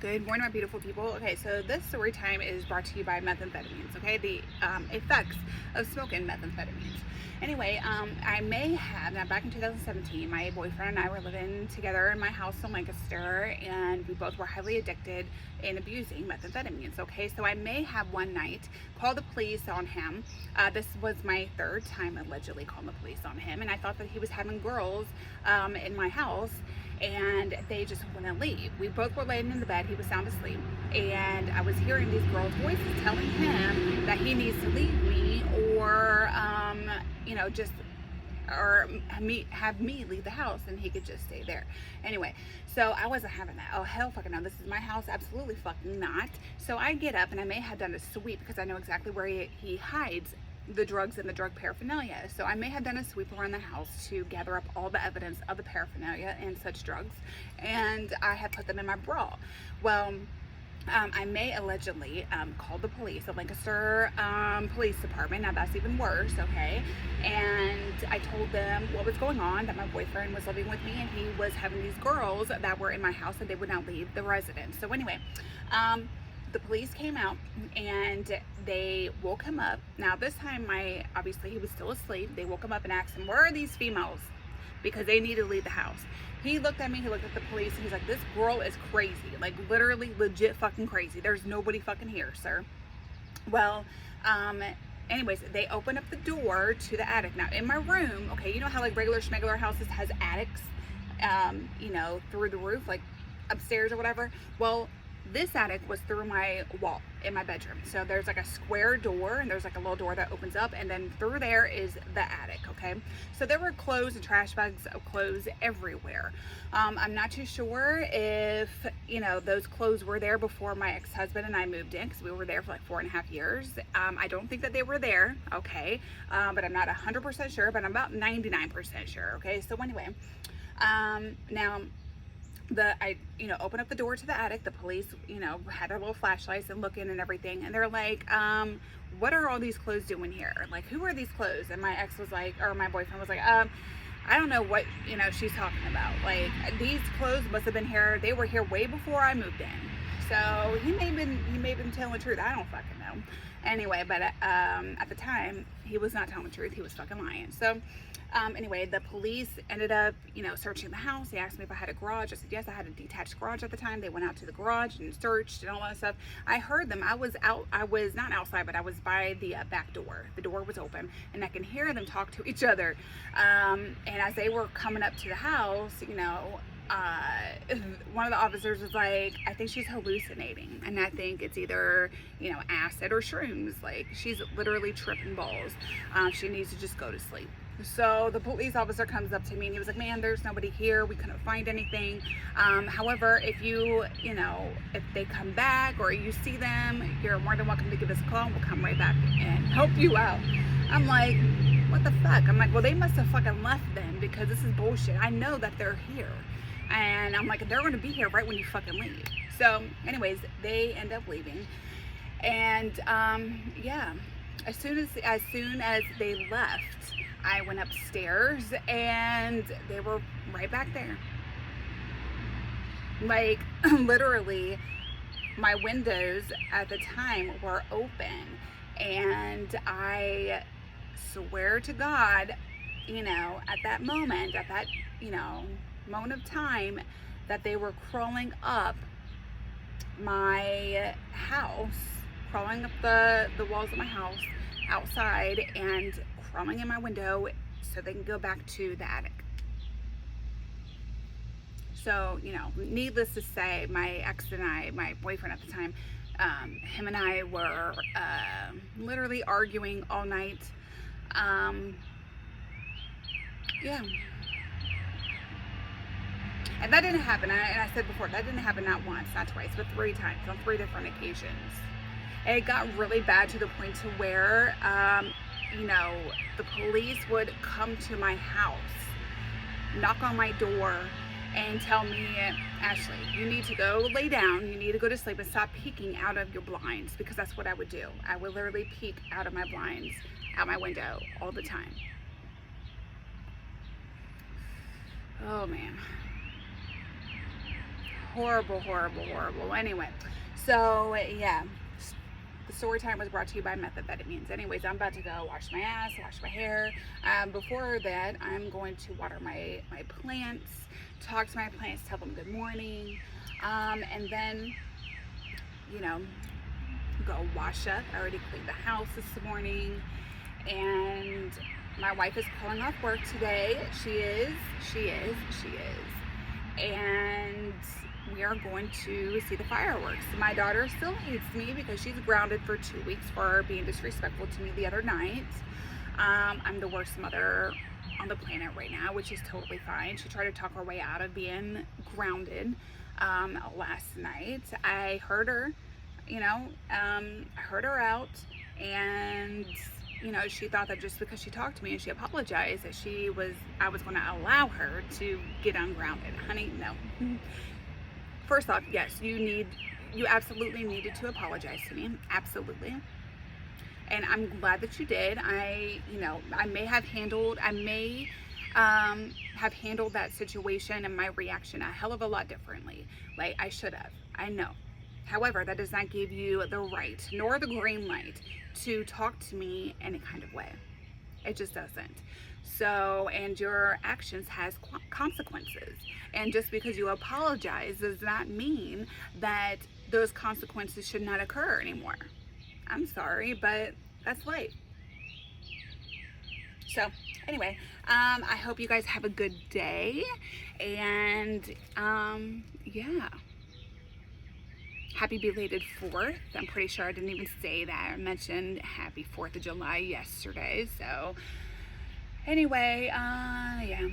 Good morning, my beautiful people. Okay, so this story time is brought to you by methamphetamines, okay? The effects of smoking methamphetamines. Anyway, I may have, now back in 2017, my boyfriend and I were living together in my house in Lancaster, and we both were highly addicted and abusing methamphetamines, okay? So I may have one night called the police on him. This was my third time allegedly calling the police on him, and I thought that he was having girls in my house, and they just wouldn't leave. We both were laying in the bed, he was sound asleep, and I was hearing these girls' voices telling him that he needs to leave me or, just or have me leave the house and he could just stay there. Anyway, so I wasn't having that. Oh, hell fucking no, this is my house. Absolutely fucking not. So I get up, and I may have done a sweep because I know exactly where he hides the drugs and the drug paraphernalia. So I may have done a sweep around the house to gather up all the evidence of the paraphernalia and such drugs, and I had put them in my bra. Well, I may allegedly called the police, the Lancaster Police Department. Now that's even worse, okay? And I told them what was going on, that my boyfriend was living with me and he was having these girls that were in my house and they would not leave the residence. So anyway, the police came out and they woke him up. Now this time, obviously he was still asleep. They woke him up and asked him, where are these females? Because they need to leave the house. He looked at me, he looked at the police, and he's like, this girl is crazy. Like, literally, legit fucking crazy. There's nobody fucking here, sir. Well, anyways, they opened up the door to the attic. Now, in my room, okay, you know how, like, regular schmegular houses has attics, through the roof, like, upstairs or whatever? Well, this attic was through my wall in my bedroom. So there's like a square door and there's like a little door that opens up, and then through there is the attic, okay? So there were clothes and trash bags of clothes everywhere. I'm not too sure if, those clothes were there before my ex-husband and I moved in, because we were there for like 4.5 years. I don't think that they were there, okay? But I'm not 100% sure, but I'm about 99% sure, okay? So anyway, now, I open up the door to the attic. The police, had their little flashlights and looking and everything. And they're like, what are all these clothes doing here? Like, who are these clothes? And my ex was like, or my boyfriend was like, I don't know what, she's talking about. Like, these clothes must have been here. They were here way before I moved in. So he may have been telling the truth. I don't fucking know. Anyway, but at the time, he was not telling the truth. He was fucking lying. So anyway, the police ended up, searching the house. They asked me if I had a garage. I said, yes, I had a detached garage at the time. They went out to the garage and searched and all that stuff. I heard them. I was not outside, but I was by the back door. The door was open, and I can hear them talk to each other. And as they were coming up to the house, one of the officers was like, I think she's hallucinating, and I think it's either, acid or shrooms. Like, she's literally tripping balls. She needs to just go to sleep. So the police officer comes up to me and he was like, man, there's nobody here. We couldn't find anything. However, if if they come back or you see them, you're more than welcome to give us a call, and we'll come right back and help you out. I'm like, what the fuck? I'm like, well, they must have fucking left then, because this is bullshit. I know that they're here. And I'm like, they're going to be here right when you fucking leave. So anyways, they end up leaving. And as soon as they left, I went upstairs and they were right back there. Like, literally, my windows at the time were open, and I swear to God, at that moment, moment of time, that they were crawling up my house, crawling up the walls of my house outside and crawling in my window so they can go back to the attic. So, needless to say, my ex and I, my boyfriend at the time, him and I were literally arguing all night. And that didn't happen. And I said before, that didn't happen not once, not twice, but 3 times on 3 different occasions. And it got really bad to the point to where, the police would come to my house, knock on my door, and tell me, Ashley, you need to go lay down, you need to go to sleep and stop peeking out of your blinds, because that's what I would do. I would literally peek out of my blinds, out my window all the time. Oh man. horrible, horrible, horrible. Anyway, so yeah, the story time was brought to you by methamphetamines. Anyways, I'm about to go wash my ass, wash my hair. Before that, I'm going to water my plants, talk to my plants, tell them good morning, and then, you know, go wash up. I already cleaned the house this morning, and my wife is calling off work today. She is. And we are going to see the fireworks. My daughter still hates me because she's grounded for 2 weeks for being disrespectful to me the other night. I'm the worst mother on the planet right now, which is totally fine. She tried to talk her way out of being grounded last night. I heard her, I heard her out, and she thought that just because she talked to me and she apologized that I was going to allow her to get ungrounded. Honey, no. First off, yes, you absolutely needed to apologize to me. Absolutely. And I'm glad that you did. I may have handled that situation and my reaction a hell of a lot differently. Like, I should have. I know. However, that does not give you the right nor the green light to talk to me any kind of way. It just doesn't. So, and your actions has consequences. And just because you apologize does not mean that those consequences should not occur anymore. I'm sorry, but that's life. So, anyway, I hope you guys have a good day. And, yeah. Happy belated 4th. I'm pretty sure I didn't even say that. I mentioned happy 4th of July yesterday. So, anyway, yeah.